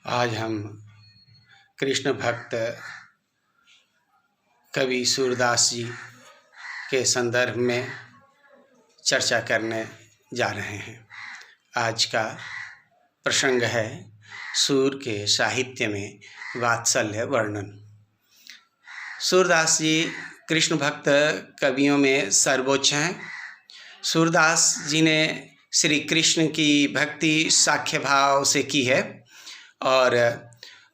आज हम कृष्ण भक्त कवि सूरदास जी के संदर्भ में चर्चा करने जा रहे हैं। आज का प्रसंग है सूर के साहित्य में वात्सल्य वर्णन। सूरदास जी कृष्ण भक्त कवियों में सर्वोच्च हैं। सूरदास जी ने श्री कृष्ण की भक्ति साख्य भाव से की है और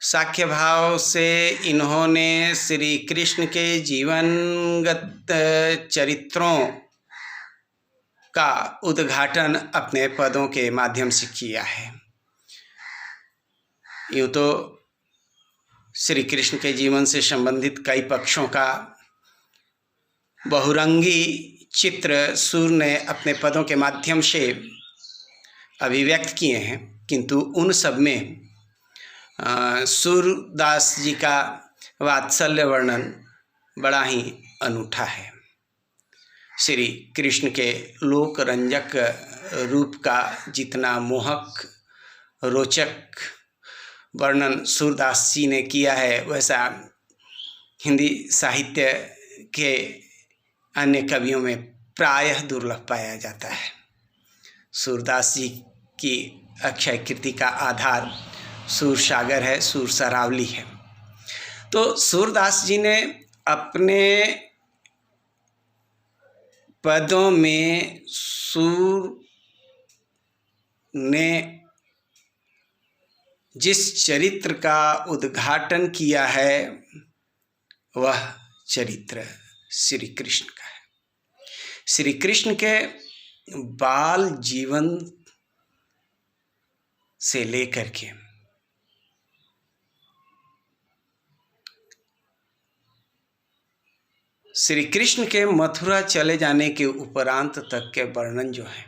साख्य भाव से इन्होंने श्री कृष्ण के जीवनगत चरित्रों का उद्घाटन अपने पदों के माध्यम से किया है। यूँ तो श्री कृष्ण के जीवन से संबंधित कई पक्षों का बहुरंगी चित्र सूर ने अपने पदों के माध्यम से अभिव्यक्त किए हैं, किंतु उन सब में सूरदास जी का वात्सल्य वर्णन बड़ा ही अनूठा है। श्री कृष्ण के लोक रंजक रूप का जितना मोहक रोचक वर्णन सूरदास जी ने किया है, वैसा हिंदी साहित्य के अन्य कवियों में प्रायः दुर्लभ पाया जाता है। सूरदास जी की अक्षय कीर्ति का आधार सूर सागर है, सूर सरावली है। तो सूरदास जी ने अपने पदों में सूर ने जिस चरित्र का उद्घाटन किया है वह चरित्र श्री कृष्ण का है। श्री कृष्ण के बाल जीवन से लेकर के श्री कृष्ण के मथुरा चले जाने के उपरांत तक के वर्णन जो है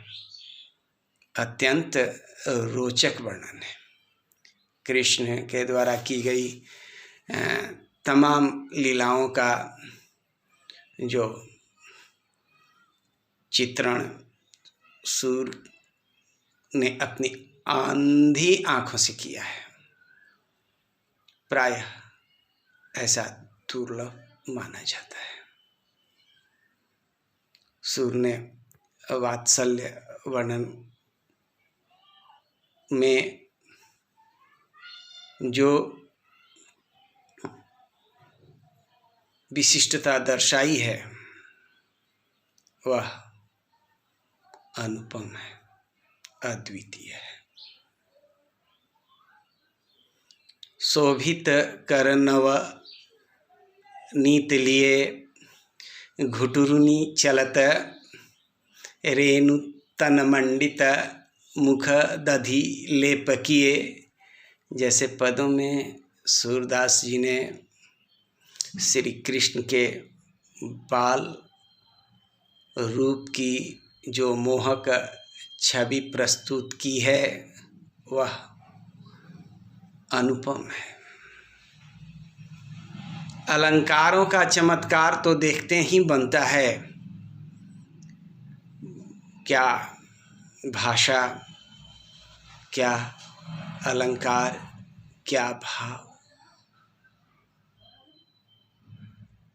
अत्यंत रोचक वर्णन है। कृष्ण के द्वारा की गई तमाम लीलाओं का जो चित्रण सूर ने अपनी अंधी आंखों से किया है, प्रायः ऐसा दुर्लभ माना जाता है। सूर ने वात्सल्य वर्णन में जो विशिष्टता दर्शाई है वह अनुपम है, अद्वितीय है। शोभित कर नव नीत लिए घुटुरुनी चलत रेणु तन मंडित मुख दधि लेप किए। जैसे पदों में सूरदास जी ने श्री कृष्ण के बाल रूप की जो मोहक छवि प्रस्तुत की है वह अनुपम है। अलंकारों का चमत्कार तो देखते ही बनता है। क्या भाषा, क्या अलंकार, क्या भाव,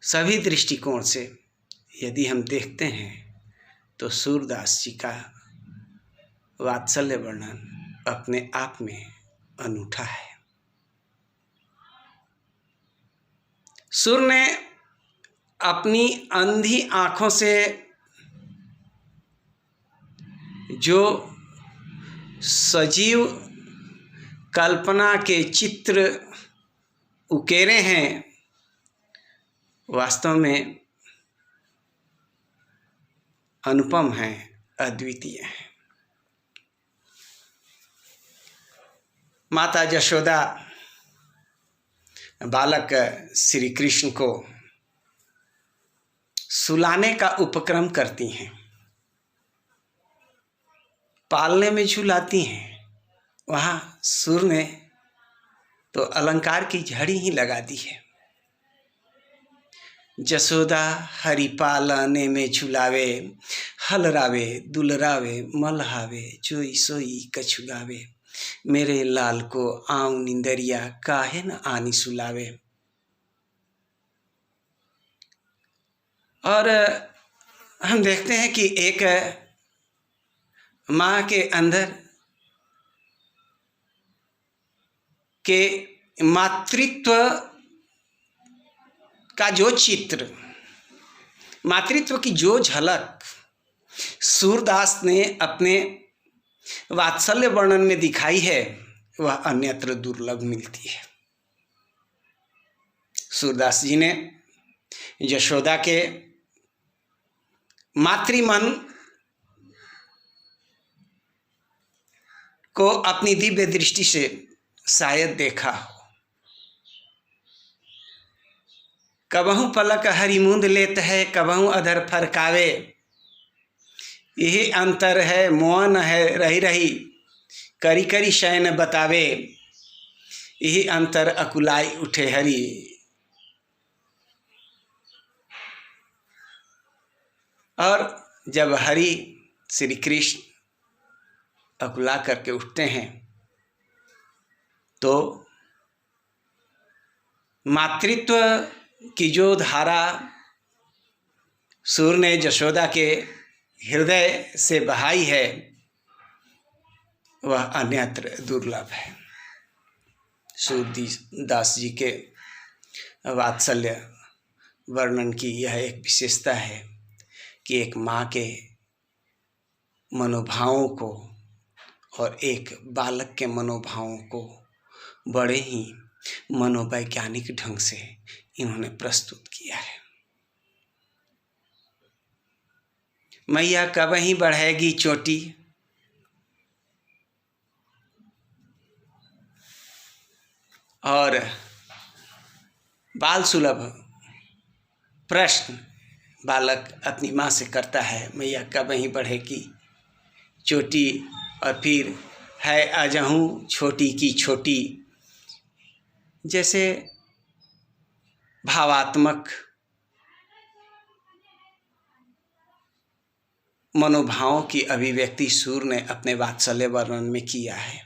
सभी दृष्टिकोण से यदि हम देखते हैं तो सूरदास जी का वात्सल्य वर्णन अपने आप में अनूठा है। सूर ने अपनी अंधी आंखों से जो सजीव कल्पना के चित्र उकेरे हैं वास्तव में अनुपम हैं, अद्वितीय हैं। माता यशोदा बालक श्री कृष्ण को सुलाने का उपक्रम करती हैं, पालने में झुलाती हैं। वहाँ सूर ने तो अलंकार की झड़ी ही लगा दी है। जसोदा हरि पालने में झुलावे, हलरावे दुलरावे मलहावे, जोई सोई कछु गावे। मेरे लाल को आऊं निंदरिया काहे न आनी सुलावे। और हम देखते हैं कि एक माँ के अंदर के मातृत्व का जो चित्र, मातृत्व की जो झलक सूरदास ने अपने वात्सल्य वर्णन में दिखाई है वह अन्यत्र दुर्लभ मिलती है। सूरदास जी ने यशोदा के मातृमन को अपनी दिव्य दृष्टि से शायद देखा हो। कबहू पलक हरिमुंद लेत है, कबहू अधर फरकावे, यही अंतर है मोहन है रही रही, करी करी शयन बतावे, यही अंतर अकुलाई उठे हरि। और जब हरि श्री कृष्ण अकुला करके उठते हैं तो मातृत्व की जो धारा सूर ने यशोदा के हृदय से बहाई है वह अन्यत्र दुर्लभ है। सूरदास जी के वात्सल्य वर्णन की यह एक विशेषता है कि एक माँ के मनोभावों को और एक बालक के मनोभावों को बड़े ही मनोवैज्ञानिक ढंग से इन्होंने प्रस्तुत किया है। मैया कब ही बढ़ेगी चोटी, और बाल सुलभ प्रश्न बालक अपनी माँ से करता है, मैया कब ही बढ़ेगी चोटी, और फिर है अजहूँ छोटी की छोटी। जैसे भावात्मक मनोभावों की अभिव्यक्ति सूर ने अपने वात्सल्य वर्णन में किया है।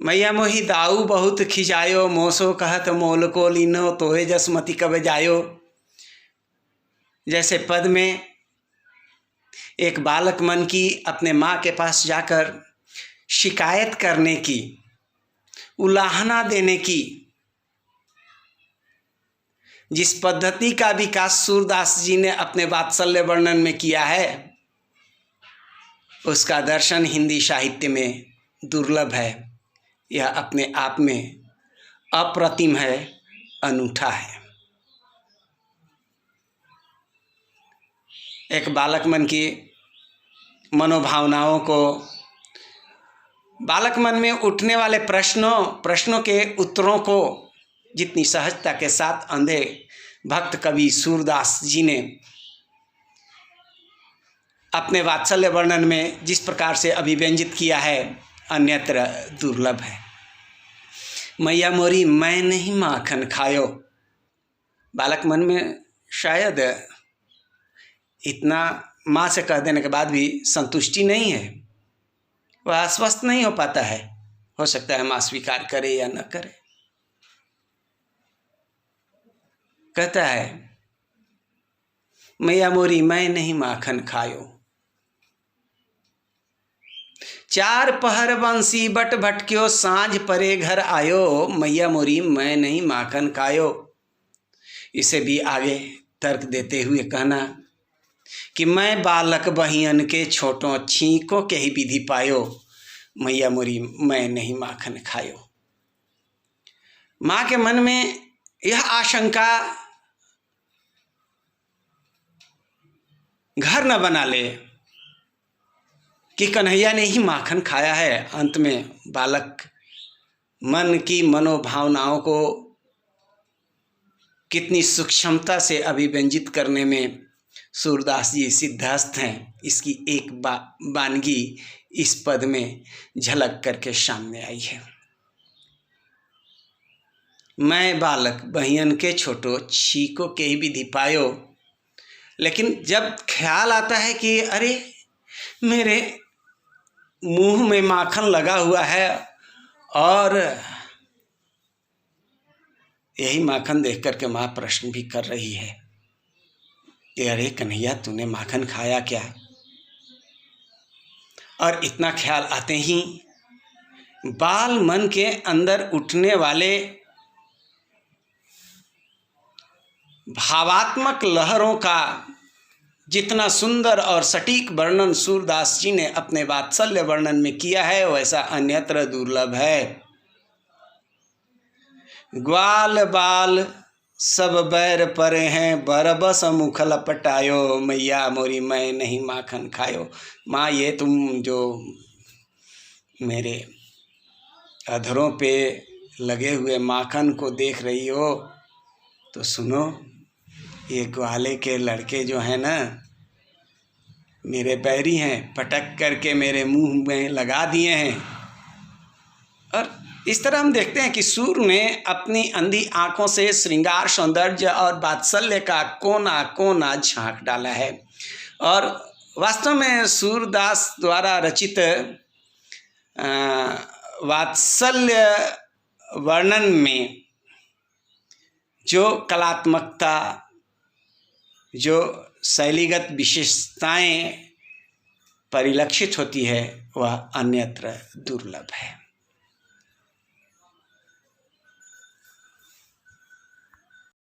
मैया मोहि दाऊ बहुत खिजायो, मोसो कहत मोल को लीनो, तोहे जसमति कब जायो। जैसे पद में एक बालक मन की अपने माँ के पास जाकर शिकायत करने की, उलाहना देने की जिस पद्धति का विकास सूरदास जी ने अपने वात्सल्य वर्णन में किया है उसका दर्शन हिंदी साहित्य में दुर्लभ है। यह अपने आप में अप्रतिम है, अनूठा है। एक बालक मन की मनोभावनाओं को, बालक मन में उठने वाले प्रश्नों के उत्तरों को जितनी सहजता के साथ अंधे भक्त कवि सूरदास जी ने अपने वात्सल्य वर्णन में जिस प्रकार से अभिव्यंजित किया है अन्यत्र दुर्लभ है। मैया मोरी मैं नहीं माखन खायो। बालक मन में शायद इतना माँ से कह देने के बाद भी संतुष्टि नहीं है, वह आश्वस्त नहीं हो पाता है। हो सकता है माँ स्वीकार करे या न करे। कहता है मैया मोरी मैं नहीं माखन खायो, चार पहर बंसी बट भटक्यो, सांझ परे घर आयो, मैया मोरी मैं नहीं माखन खायो। इसे भी आगे तर्क देते हुए कहना कि मैं बालक बहियन के छोटों छींकों के ही विधि पायो, मैया मोरी मैं नहीं माखन खायो। माँ के मन में यह आशंका घर न बना ले कि कन्हैया ने ही माखन खाया है। अंत में बालक मन की मनोभावनाओं को कितनी सूक्ष्मता से अभिव्यंजित करने में सूरदास जी सिद्धहस्त हैं, इसकी एक वानगी इस पद में झलक करके सामने आई है। मैं बालक बहियन के छोटो छीको के ही विधि पायो, लेकिन जब ख्याल आता है कि अरे मेरे मुंह में माखन लगा हुआ है और यही माखन देख करके माँ प्रश्न भी कर रही है कि अरे कन्हैया तूने माखन खाया क्या। और इतना ख्याल आते ही बाल मन के अंदर उठने वाले भावात्मक लहरों का जितना सुंदर और सटीक वर्णन सूरदास जी ने अपने वात्सल्य वर्णन में किया है वैसा अन्यत्र दुर्लभ है। ग्वाल बाल सब बैर परे हैं, बरबस मुख लपटायो, मैया मोरी मैं नहीं माखन खायो। माँ ये तुम जो मेरे अधरों पे लगे हुए माखन को देख रही हो तो सुनो, ये ग्वाले के लड़के जो हैं ना मेरे बैरी हैं, पटक करके मेरे मुंह में लगा दिए हैं। और इस तरह हम देखते हैं कि सूर ने अपनी अंधी आंखों से श्रृंगार सौंदर्य और वात्सल्य का कोना कोना झांक डाला है। और वास्तव में सूरदास द्वारा रचित वात्सल्य वर्णन में जो कलात्मकता, जो शैलीगत विशेषताएं परिलक्षित होती है वह अन्यत्र दुर्लभ है।